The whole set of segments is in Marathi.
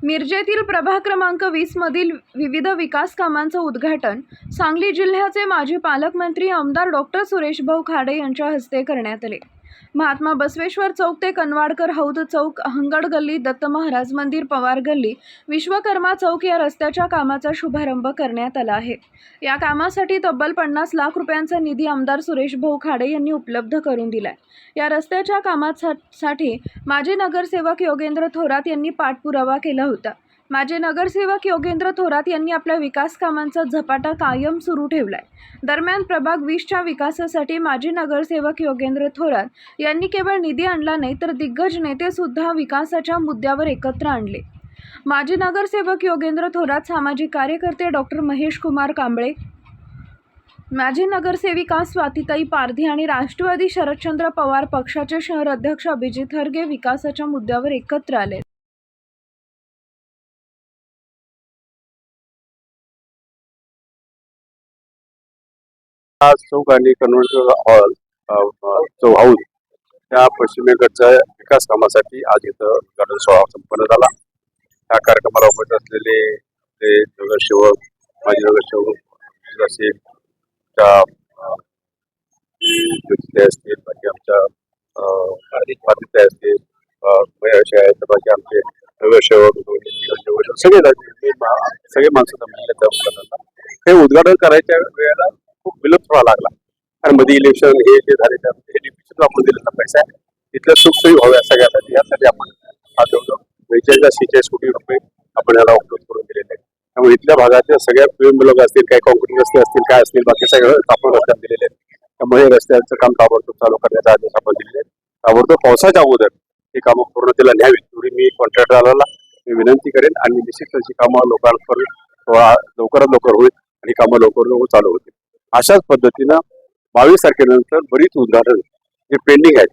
मिरजेतील प्रभाग क्रमांक 20 मधील विविध विकास कामांचं उद्घाटन सांगली जिल्ह्याचे माजी पालकमंत्री आमदार डॉक्टर सुरेशभाऊ खाडे यांच्या हस्ते करण्यात आले। महात्मा बसवेश्वर चौक ते कनवाडकर हौद चौक, हंगड गल्ली, दत्त महाराज मंदिर, पवार गल्ली, विश्वकर्मा चौक या रस्त्याच्या कामाचा शुभारंभ करण्यात आला आहे। या कामासाठी तब्बल 50 लाख रुपयांचा निधी आमदार सुरेशभाऊ खाडे यांनी उपलब्ध करून दिलाय। या रस्त्याच्या कामासाठी माजी नगरसेवक योगेंद्र थोरात यांनी पाठपुरावा केला होता। माजी नगरसेवक योगेंद्र थोरात यांनी आपल्या विकास कामांचा झपाटा कायम सुरू ठेवलाय। दरम्यान प्रभाग 20च्या विकासासाठी माजी नगरसेवक योगेंद्र थोरात यांनी केवळ निधी आणला नाही तर दिग्गज नेते सुद्धा विकासाच्या मुद्द्यावर एकत्र आणले। माजी नगरसेवक योगेंद्र थोरात, सामाजिक कार्यकर्ते डॉक्टर महेश कुमार कांबळे, माजी नगरसेविका स्वातीताई पारधी आणि राष्ट्रवादी शरदचंद्र पवार पक्षाचे शहर अध्यक्ष अभिजित हरगे विकासाच्या मुद्द्यावर एकत्र आले। चौक आणि कन्व्हेन्शन हॉल जो हाऊस त्या पश्चिमेकडच्या विकास कामासाठी आज इथं उद्घाटन सोहळा संपन्न झाला। या कार्यक्रमाला उपस्थित असलेले ते नगरसेवक, माजी नगरसेवक असेल, असतील, बाकी आमच्या बाधित असतील, बाकी आमचे नगरसेवक सगळे माणसं जमलेले त्या उद्घाटनाला। हे उद्घाटन करायच्या वेळेला खूप विलंब थोडा लागला, कारण मध्ये इलेक्शन हे जे झाले त्यामुळे आपण दिलेला पैसा आहे तिथल्या सुखसोयी व्हाव्या सगळ्यासाठी, यासाठी आपण हा जवळजवळ 42-46 कोटी रुपये आपण याला उपलब्ध करून दिलेले आहेत। त्यामुळे इथल्या भागातल्या सगळ्या पीएम लोक असतील, काही कॉन्क्रीट रस्ते असतील, काय असतील, बाकी सगळं आपण रस्त्यात दिलेले आहेत। त्यामुळे रस्त्याचं काम ताबडतोब चालू करण्याचा आदेश आपण दिलेले आहेत। ताबडतोब पावसाच्या अगोदर ही कामं पूर्णतेला न्यावीत एवढी मी कॉन्ट्रॅक्टरला मी विनंती करेन आणि निश्चितच ही कामं लोकांपर्यंत लवकरात लवकर होईल आणि कामं लवकर चालू होतील। अशाच पद्धतीनं 22 तारखेनंतर बरीच उद्घाटन जे पेंडिंग आहेत,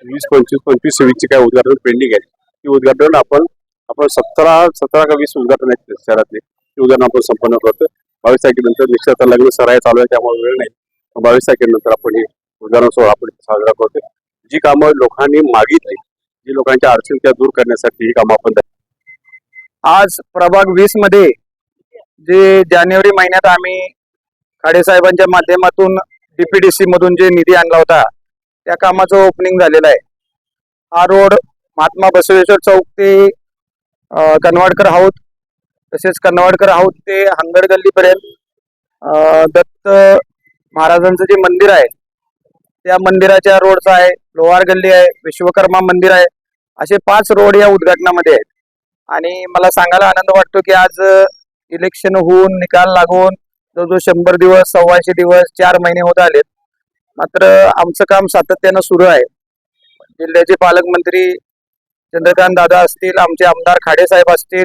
20, 25, 26 ची काय उद्घाटन पेंडिंग आहेत, ती उद्घाटन आपण 17 का 20 उद्घाटन आहेत शहरातले, ती उद्घाटन आपण संपन्न करतो। 22 तारखेनंतर निश्चित लग्न सराय चालू आहे त्यामुळे वेळ नाही, 22 तारखेनंतर आपण हे उद्घाटन सोहळा आपण साजरा करतो। जी कामं लोकांनी मागितली, जी लोकांच्या अडचणी त्या दूर करण्यासाठी ही कामं आपण आज प्रभाग 20 मध्ये जे जानेवारी महिन्यात आम्ही खाडे साहेबांच्या माध्यमातून डीपीडीसी मधून जे निधी आणला होता त्या कामाचं ओपनिंग झालेलं आहे। हा रोड महात्मा बसवेश्वर चौक ते कनवाडकर हौद, तसेच कनवाडकर हौद ते हंगड गल्लीपर्यंत दत्त महाराजांचं जे मंदिर आहे त्या मंदिराच्या रोडचा आहे, लोहार गल्ली आहे, विश्वकर्मा मंदिर आहे, असे 5 रोड या उद्घाटनामध्ये आहेत। आणि मला सांगायला आनंद वाटतो की आज इलेक्शन होऊन निकाल लागून जवळजवळ 100 दिवस, 125 दिवस, 4 महिने होत आलेत, मात्र आमचं काम सातत्यानं सुरू आहे। जिल्ह्याचे पालकमंत्री चंद्रकांत दादा असतील, आमचे आमदार खाडे साहेब असतील,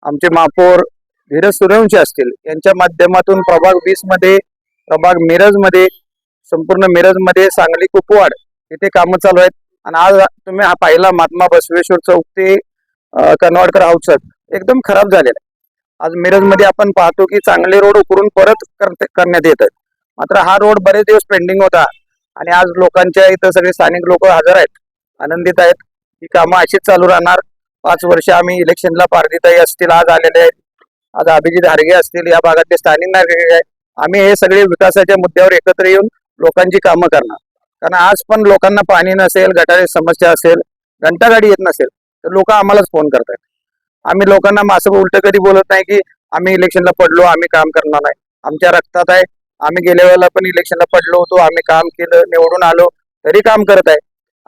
आमचे महापौर धीरज सूर्यवंशी असतील, यांच्या माध्यमातून प्रभाग 20 मध्ये, प्रभाग मिरज मध्ये, संपूर्ण मिरज मध्ये, सांगली कुपवाड इथे कामं चालू आहेत। आणि आज तुम्ही हा पाहिला महात्मा बसवेश्वर चौक ते कनवाडकर हाऊस एकदम खराब झालेला आहे। आज मिरज मध्ये आपण पाहतो की चांगले रोड उकरून परत करण्यात येत आहेत, मात्र हा रोड बरेच दिवस पेंडिंग होता आणि आज लोकांच्या इथं सगळे स्थानिक लोक हजर आहेत, आनंदित आहेत। ही कामं अशीच चालू राहणार। 5 वर्ष आम्ही इलेक्शनला पारधीताई असतील आज आलेले आहेत, आज अभिजित हरगे असतील, या भागातले स्थानिक नागरिक आहेत, आम्ही हे सगळे विकासाच्या मुद्द्यावर एकत्र येऊन लोकांची कामं करणार। कारण आज पण लोकांना पाणी नसेल, गटारी समस्या असेल, घंटागाडी येत नसेल तर लोक आम्हालाच फोन करतात। आम्ही लोकांना असं उलट कधी बोलत नाही की आम्ही इलेक्शनला पडलो, आम्ही काम करणार नाही। आमच्या रक्तात आहे, आम्ही गेल्या वेळेला पण इलेक्शनला पडलो होतो, आम्ही काम केलं, निवडून आलो, तरी काम करत आहे।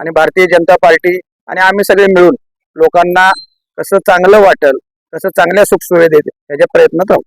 आणि भारतीय जनता पार्टी आणि आम्ही सगळे मिळून लोकांना कसं चांगलं वाटेल, कसं चांगल्या सुखसुविधा देते याचे प्रयत्न करू।